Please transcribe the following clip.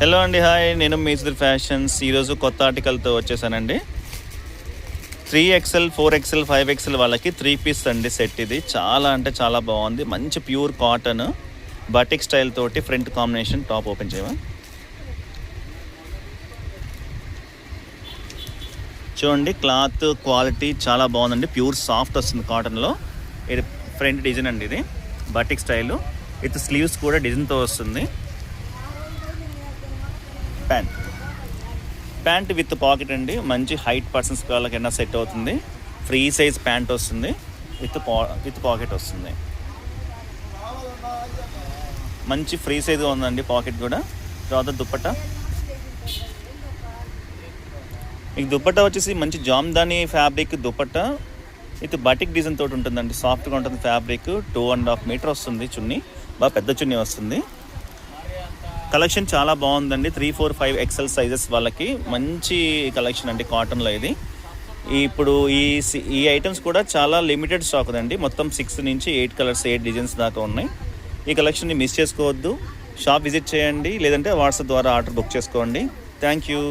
Hello అండి, hi. నేను మీ Sudheer fashions. ఈరోజు కొత్త ఆర్టికల్తో వచ్చేసానండి. 3XL 4XL 5XL వాళ్ళకి 3 పీస్ అండి సెట్. ఇది చాలా అంటే చాలా బాగుంది. మంచి ప్యూర్ కాటన్ బటిక్ స్టైల్ తోటి ఫ్రంట్ కాంబినేషన్. టాప్ ఓపెన్ చేయమా. చూడండి, క్లాత్ క్వాలిటీ చాలా బాగుందండి. ప్యూర్ సాఫ్ట్ వస్తుంది కాటన్లో. ఇది ఫ్రంట్ డిజైన్ అండి. ఇది బటిక్ స్టైల్ విత్ స్లీవ్స్ కూడా డిజైన్తో వస్తుంది. ప్యాంట్ విత్ పాకెట్ అండి. మంచి హైట్ పర్సన్స్ వాళ్ళకైనా సెట్ అవుతుంది. ఫ్రీ సైజ్ ప్యాంట్ వస్తుంది విత్ పాకెట్ వస్తుంది. మంచి ఫ్రీ సైజ్గా ఉందండి పాకెట్ కూడా. తర్వాత దుప్పట్టా, మీకు దుప్పట్టా వచ్చేసి మంచి Jamdani fabric dupatta with batik design తోటి ఉంటుందండి. సాఫ్ట్గా ఉంటుంది ఫ్యాబ్రిక్. 2.5 మీటర్ వస్తుంది చున్నీ. బాగా పెద్ద చున్నీ వస్తుంది. కలెక్షన్ చాలా బాగుందండి. 3, 4, 5XL సైజెస్ వాళ్ళకి మంచి కలెక్షన్ అండి కాటన్లో. ఇది ఇప్పుడు ఈ ఐటమ్స్ కూడా చాలా లిమిటెడ్ స్టాక్ ఉందండి. మొత్తం 6 నుంచి 8 కలర్స్ 8 డిజైన్స్ దాకా ఉన్నాయి. ఈ కలెక్షన్ని మిస్ చేసుకోవద్దు. షాప్ విజిట్ చేయండి, లేదంటే వాట్సాప్ ద్వారా ఆర్డర్ బుక్ చేసుకోండి. Thank you.